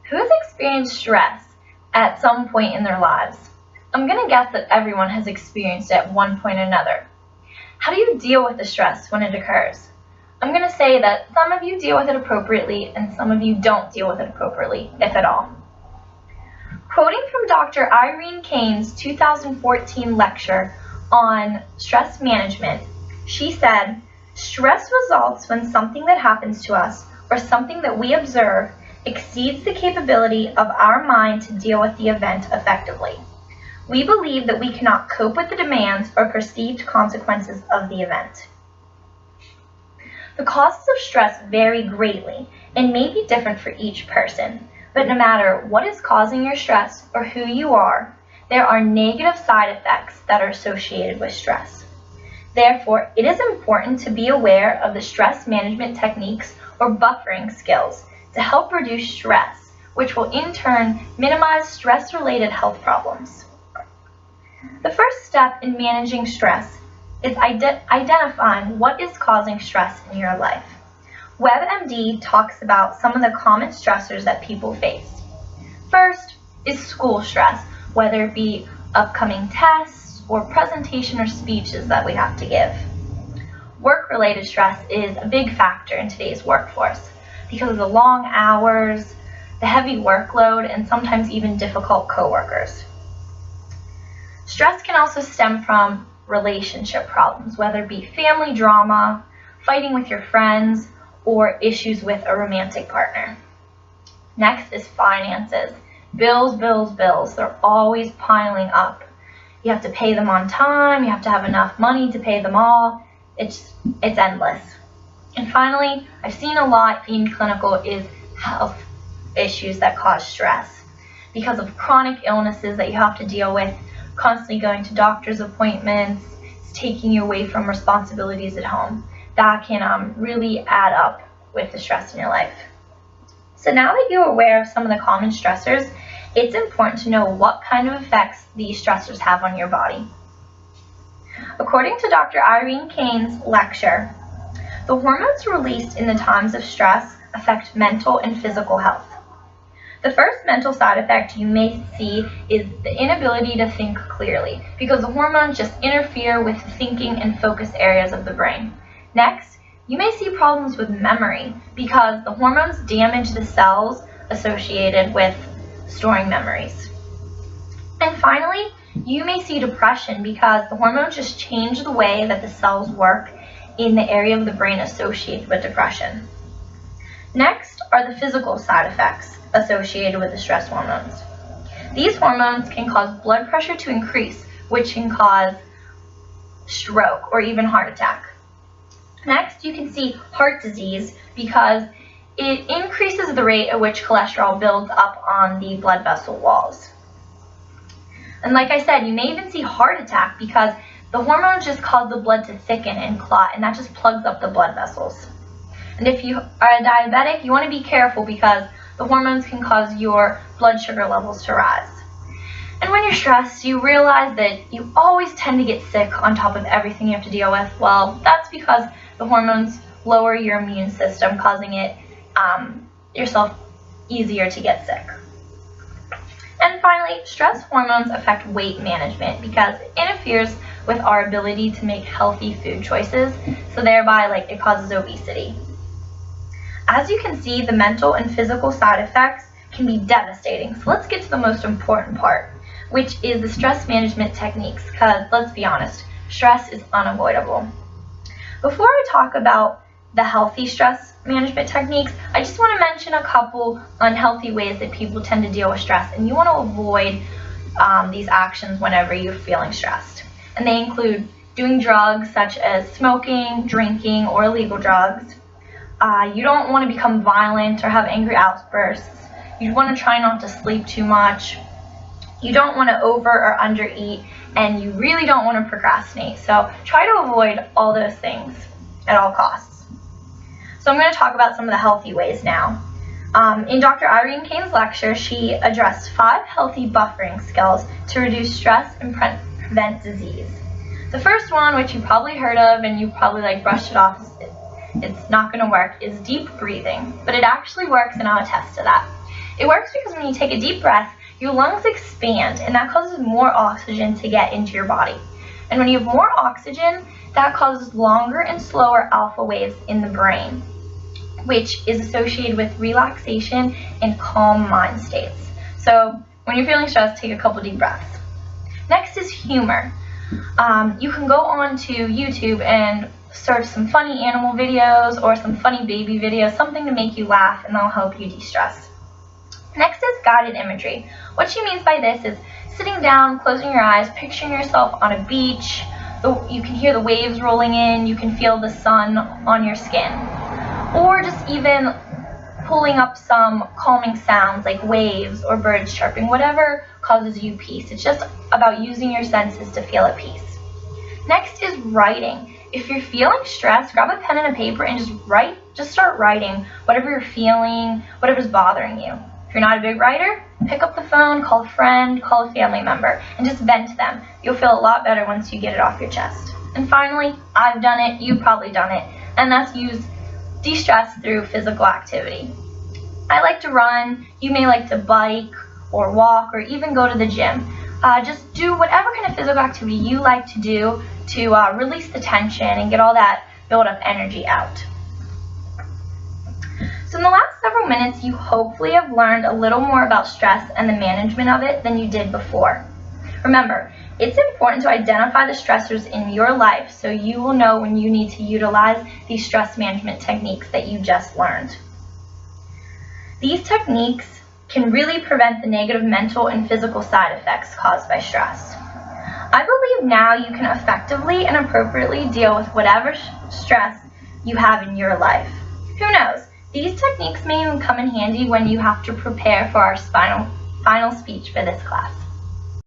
Who has experienced stress at some point in their lives? I'm going to guess that everyone has experienced it at one point or another. How do you deal with the stress when it occurs? I'm going to say that some of you deal with it appropriately and some of you don't deal with it appropriately, if at all. Quoting from Dr. Irene Kane's 2014 lecture on stress management, she said, "Stress results when something that happens to us or something that we observe exceeds the capability of our mind to deal with the event effectively. We believe that we cannot cope with the demands or perceived consequences of the event." The causes of stress vary greatly and may be different for each person, but no matter what is causing your stress or who you are, there are negative side effects that are associated with stress. Therefore, it is important to be aware of the stress management techniques or buffering skills to help reduce stress, which will in turn minimize stress-related health problems. The first step in managing stress is identifying what is causing stress in your life. WebMD talks about some of the common stressors that people face. First is school stress, whether it be upcoming tests or presentation or speeches that we have to give. Work-related stress is a big factor in today's workforce because of the long hours, the heavy workload, and sometimes even difficult coworkers. Stress can also stem from relationship problems, whether it be family drama, fighting with your friends, or issues with a romantic partner. Next is finances. Bills, bills, bills. They're always piling up. You have to pay them on time. You have to have enough money to pay them all. It's endless. And finally, I've seen a lot in clinical is health issues that cause stress because of chronic illnesses that you have to deal with, constantly going to doctor's appointments, it's taking you away from responsibilities at home. That can really add up with the stress in your life. So now that you're aware of some of the common stressors, it's important to know what kind of effects these stressors have on your body. According to Dr. Irene Kane's lecture, the hormones released in the times of stress affect mental and physical health. The first mental side effect you may see is the inability to think clearly because the hormones just interfere with the thinking and focus areas of the brain. Next, you may see problems with memory because the hormones damage the cells associated with storing memories. And finally, you may see depression because the hormones just change the way that the cells work in the area of the brain associated with depression. Next are the physical side effects associated with the stress hormones. These hormones can cause blood pressure to increase, which can cause stroke or even heart attack. Next, you can see heart disease because it increases the rate at which cholesterol builds up on the blood vessel walls. And like I said, you may even see heart attack because the hormones just cause the blood to thicken and clot, and that just plugs up the blood vessels. And if you are a diabetic, you want to be careful because the hormones can cause your blood sugar levels to rise. And when you're stressed, you realize that you always tend to get sick on top of everything you have to deal with. Well, that's because the hormones lower your immune system, causing it yourself easier to get sick. And finally, stress hormones affect weight management because it interferes with our ability to make healthy food choices, so thereby it causes obesity. As you can see, the mental and physical side effects can be devastating. So let's get to the most important part, which is the stress management techniques, because let's be honest, stress is unavoidable. Before I talk about the healthy stress management techniques, I just want to mention a couple unhealthy ways that people tend to deal with stress, and you want to avoid these actions whenever you're feeling stressed. And they include doing drugs such as smoking, drinking, or illegal drugs. You don't want to become violent or have angry outbursts. You want to try not to sleep too much. You don't want to over or undereat, and you really don't want to procrastinate. So try to avoid all those things at all costs. So I'm going to talk about some of the healthy ways now. In Dr. Irene Kane's lecture, she addressed 5 healthy buffering skills to reduce stress and prevent disease. The first one, which you probably heard of and you probably brushed it off, it's not going to work, is deep breathing. But it actually works, and I'll attest to that. It works because when you take a deep breath, your lungs expand, and that causes more oxygen to get into your body. And when you have more oxygen, that causes longer and slower alpha waves in the brain, which is associated with relaxation and calm mind states. So when you're feeling stressed, take a couple deep breaths. Next is humor. You can go on to YouTube and search some funny animal videos or some funny baby videos, something to make you laugh, and that'll help you de-stress. Next is guided imagery. What she means by this is sitting down, closing your eyes, picturing yourself on a beach. You can hear the waves rolling in, you can feel the sun on your skin. Or just even pulling up some calming sounds like waves or birds chirping, whatever causes you peace. It's just about using your senses to feel at peace. Next is writing. If you're feeling stressed, grab a pen and a paper and just start writing whatever you're feeling, whatever's bothering you. If you're not a big writer, pick up the phone, call a friend, call a family member, and just vent to them. You'll feel a lot better once you get it off your chest. And finally, I've done it, you've probably done it, and that's use de-stress through physical activity. I like to run, you may like to bike or walk or even go to the gym. Just do whatever kind of physical activity you like to do to release the tension and get all that built up energy out. So in the last several minutes, you hopefully have learned a little more about stress and the management of it than you did before. Remember, it's important to identify the stressors in your life so you will know when you need to utilize these stress management techniques that you just learned. These techniques can really prevent the negative mental and physical side effects caused by stress. I believe now you can effectively and appropriately deal with whatever stress you have in your life. Who knows? These techniques may even come in handy when you have to prepare for our final speech for this class.